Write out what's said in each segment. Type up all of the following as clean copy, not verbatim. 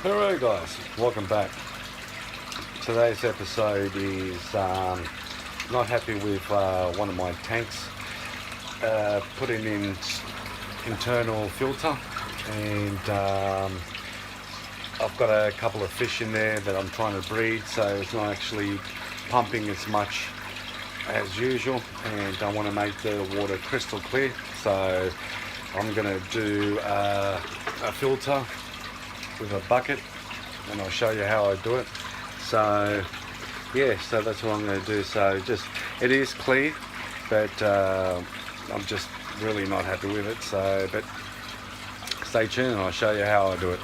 Alright guys, welcome back. Today's episode is not happy with one of my tanks. Putting in internal filter, and I've got a couple of fish in there that I'm trying to breed, so it's not actually pumping as much as usual, and I want to make the water crystal clear, so I'm going to do a filter with a bucket, and I'll show you how I do it. So yeah, so that's what I'm going to do. So just, it is clear, but I'm just really not happy with it, so but stay tuned and I'll show you how I do it.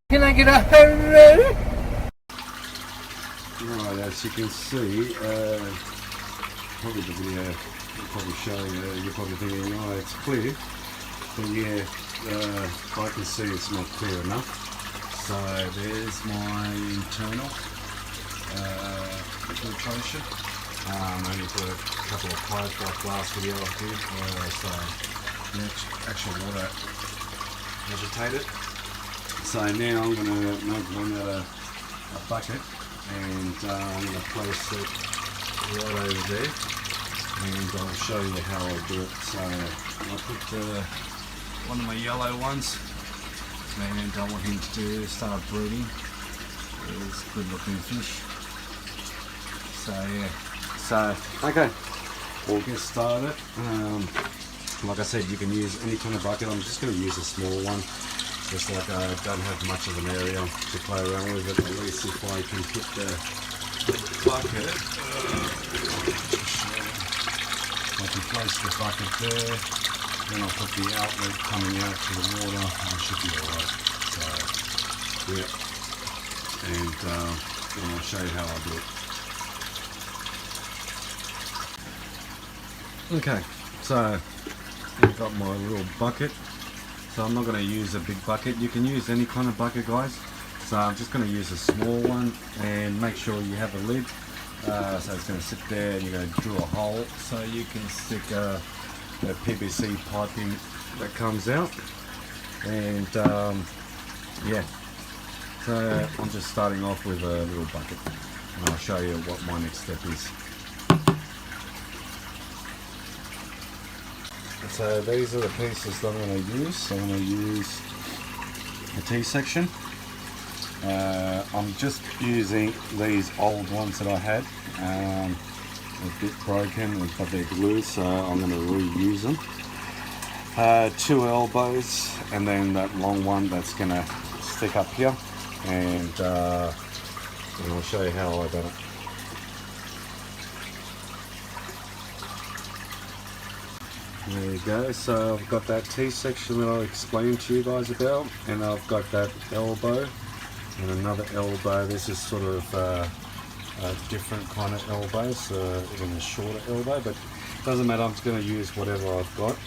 Can I get a hello? Right, as you can see, probably the video will probably show you, you're probably thinking, oh, it's clear, but yeah, I can see it's not clear enough. So there's my internal filtration. Only put a couple of pipes like last video I did, so the actual water agitated. So now I'm going to make one out of a bucket, and I'm going to place it right over there, and I'll show you how I do it. So I put one of my yellow ones, and I want him to start breeding. It's a good looking fish. So yeah, so okay, we'll get started. Like I said, you can use any kind of bucket. I'm just going to use a small one. Just like I don't have much of an area to play around with it. At least if I can put the bucket, I can place the bucket there, then I'll put the outlet coming out to the water, and it should be alright. So, yeah, and then I'll show you how I do it. Okay, so I've got my little bucket. So I'm not going to use a big bucket. You can use any kind of bucket, guys. So I'm just going to use a small one, and make sure you have a lid. So it's going to sit there, and you're going to drill a hole so you can stick a PVC piping that comes out. And yeah, so I'm just starting off with a little bucket, and I'll show you what my next step is. So these are the pieces that I'm going to use. So I'm going to use a T-section. I'm just using these old ones that I had. A bit broken, but they're glued, so I'm going to reuse them. 2 elbows, and then that long one that's going to stick up here. And I'll show you how I do it. There you go, so I've got that T-section that I explained to you guys about, and I've got that elbow and another elbow. This is sort of a different kind of elbow, so even a shorter elbow, but it doesn't matter, I'm just going to use whatever I've got.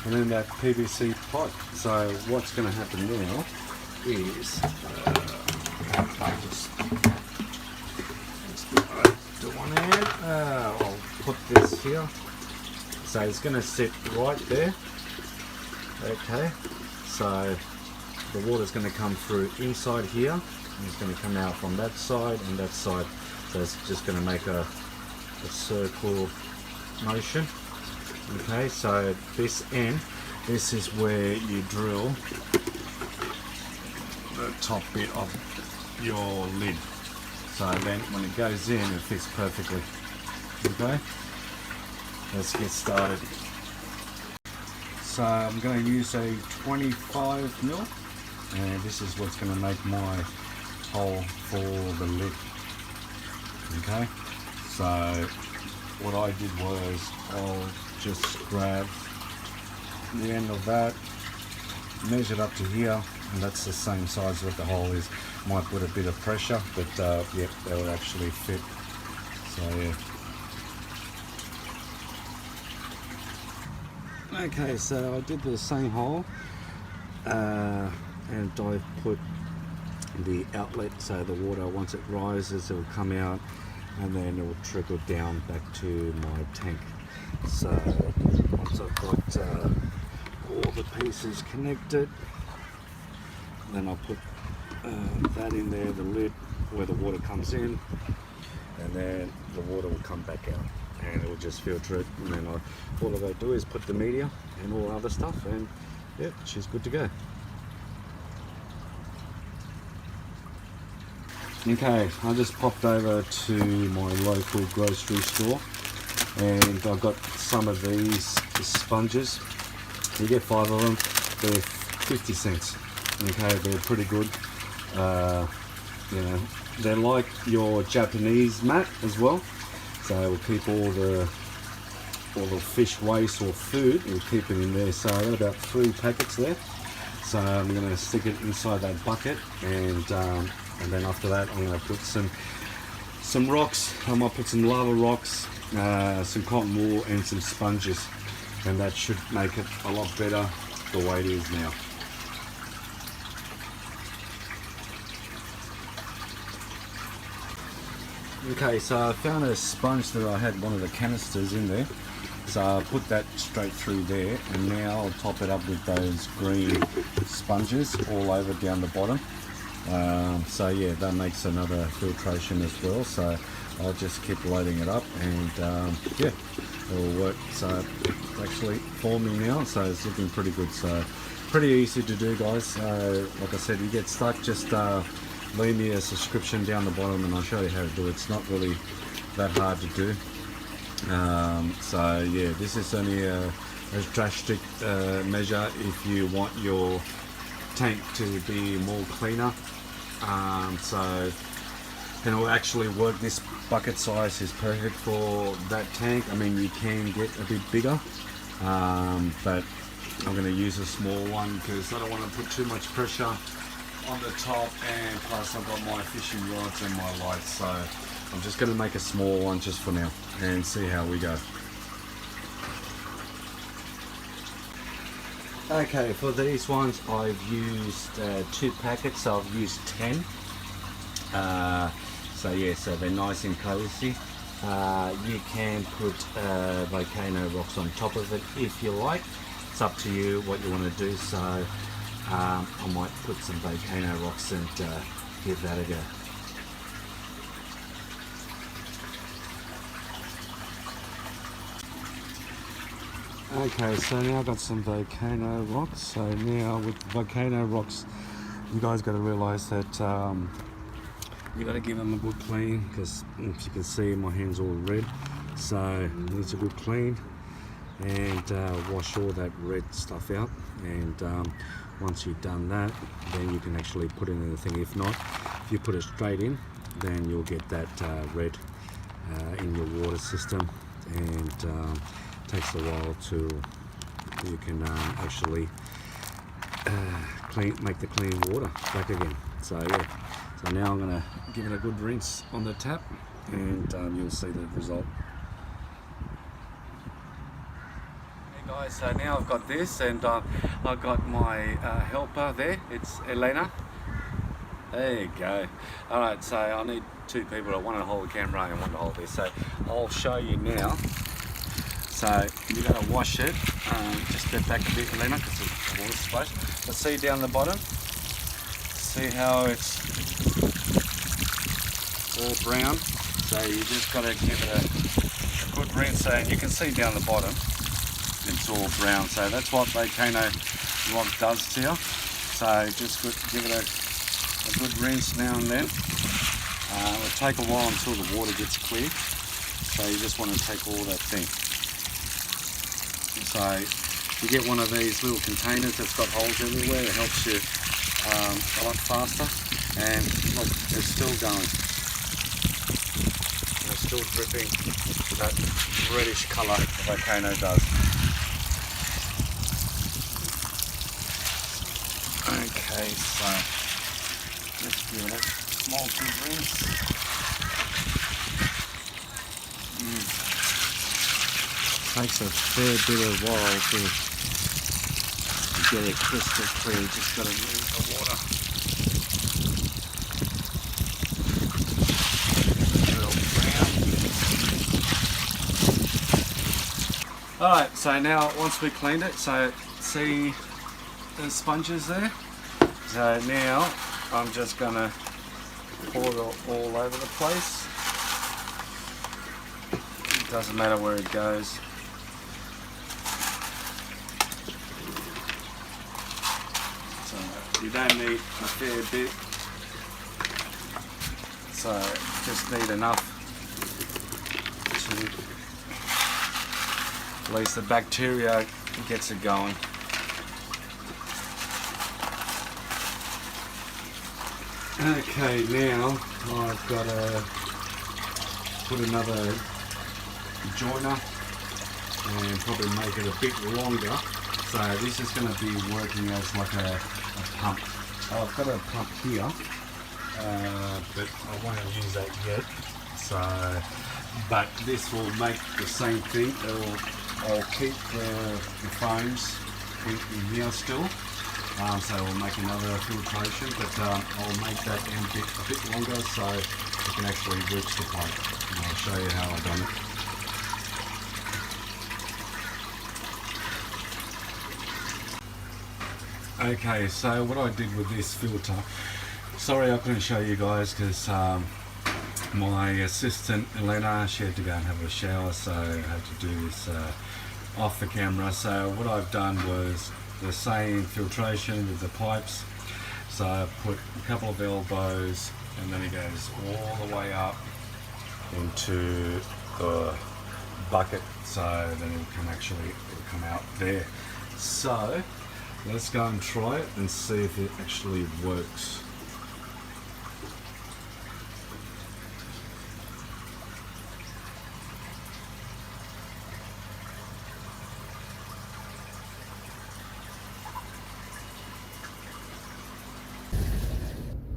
And then that PVC pipe. So what's going to happen now is, I'll just do one hand. I'll put this here. So it's going to sit right there. Okay, so the water's going to come through inside here, and it's going to come out from that side and that side. So it's just going to make a circle motion. Okay, so this end, this is where you drill the top bit of your lid. So then when it goes in, it fits perfectly. Okay. Let's get started. So I'm going to use a 25mm, and this is what's going to make my hole for the lid. Okay, so what I did was I'll just grab the end of that, measure it up to here, and that's the same size as what the hole is. Might put a bit of pressure, but yep, that will actually fit. So yeah. Okay, so I did the same hole and I've put the outlet, so the water, once it rises, it will come out and then it will trickle down back to my tank. So once I've got all the pieces connected, then I'll put that in there, the lid where the water comes in, and then the water will come back out and it will just filter it, and then all I got to do is put the media and all other stuff, and yeah, she's good to go. Okay, I just popped over to my local grocery store and I've got some of these sponges. You get 5 of them, they're 50 cents. Okay, they're pretty good. You know, they're like your Japanese mat as well, so it will keep all the fish waste or food, we'll keep it in there. So I've got about 3 packets there, so I'm going to stick it inside that bucket, and then after that I'm going to put some rocks. I might put some lava rocks, some cotton wool and some sponges, and that should make it a lot better the way it is now. Okay, so I found a sponge that I had one of the canisters in there, so I put that straight through there, and now I'll top it up with those green sponges all over down the bottom. So yeah, that makes another filtration as well, so I'll just keep loading it up, and yeah, it'll work. So it's actually forming now, so it's looking pretty good. So pretty easy to do, guys. Like I said, you get stuck, just leave me a subscription down the bottom and I'll show you how to do it. It's not really that hard to do. So yeah, this is only a drastic measure if you want your tank to be more cleaner. So and it'll actually work. This bucket size is perfect for that tank. I mean, you can get a bit bigger, but I'm going to use a small one because I don't want to put too much pressure on the top, and plus I've got my fishing rods and my lights, so I'm just going to make a small one just for now and see how we go. Okay, for these ones I've used 2 packets, so I've used 10. So yeah, so they're nice and cozy. You can put volcano rocks on top of it if you like. It's up to you what you want to do. So I might put some volcano rocks and give that a go. Okay, so now I've got some volcano rocks. So now with volcano rocks, you guys got to realise that you got to give them a good clean, because as you can see my hands all red, so it needs a good clean, and wash all that red stuff out. And once you've done that, then you can actually put it in the thing. If not, if you put it straight in, then you'll get that red in your water system, and takes a while to you can actually make the clean water back again. So yeah, so now I'm going to give it a good rinse on the tap, and you'll see the result. Hey guys, so now I've got this, and I've got my helper there. It's Elena. There you go. Alright, so I need 2 people. One to hold the camera and one to hold this. So I'll show you now. So you're going to wash it. Just step back a bit, Elena, because the water's splashed. But see down the bottom? See how it's all brown? So you just got to give it a good rinse. And you can see down the bottom, it's all brown. So that's what volcano rock does to you. So just give it a good rinse now and then. It'll take a while until the water gets clear. So you just want to take all that thing. So you get one of these little containers that's got holes everywhere. It helps you a lot faster. And look, it's still going. It's still dripping that reddish colour the volcano does. Okay, so let's give it a small good rinse. Takes a fair bit of while to get it crystal clear. Just got to move the water. Alright, so now once we cleaned it, so see the sponges there? So now I'm just going to pour it all over the place. It doesn't matter where it goes. So you don't need a fair bit. So just need enough to at least the bacteria gets it going. Okay, now I've got to put another joiner and probably make it a bit longer. So this is going to be working as like a pump. Oh, I've got a pump here, but I won't use that yet. So, but this will make the same thing. I'll keep the foams in here still. So we'll make another filtration, but I'll make that end bit a bit longer so we can actually reach the pipe. And I'll show you how I've done it. Okay, so what I did with this filter, sorry I couldn't show you guys because my assistant Elena, she had to go and have a shower, so I had to do this off the camera. So what I've done was the same filtration with the pipes. So I put a couple of elbows and then it goes all the way up into the bucket, so then it'll come out there. So let's go and try it and see if it actually works.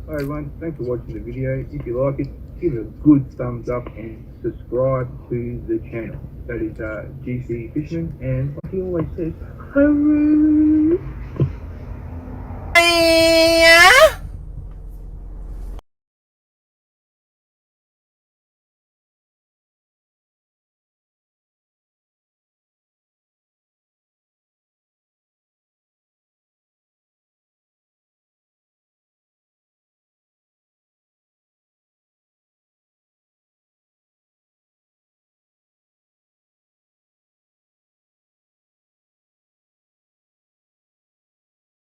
Hi everyone, thanks for watching the video. If you like it, give it a good thumbs up and subscribe to the channel. That is GC Fisherman, and like he always says, hooroo!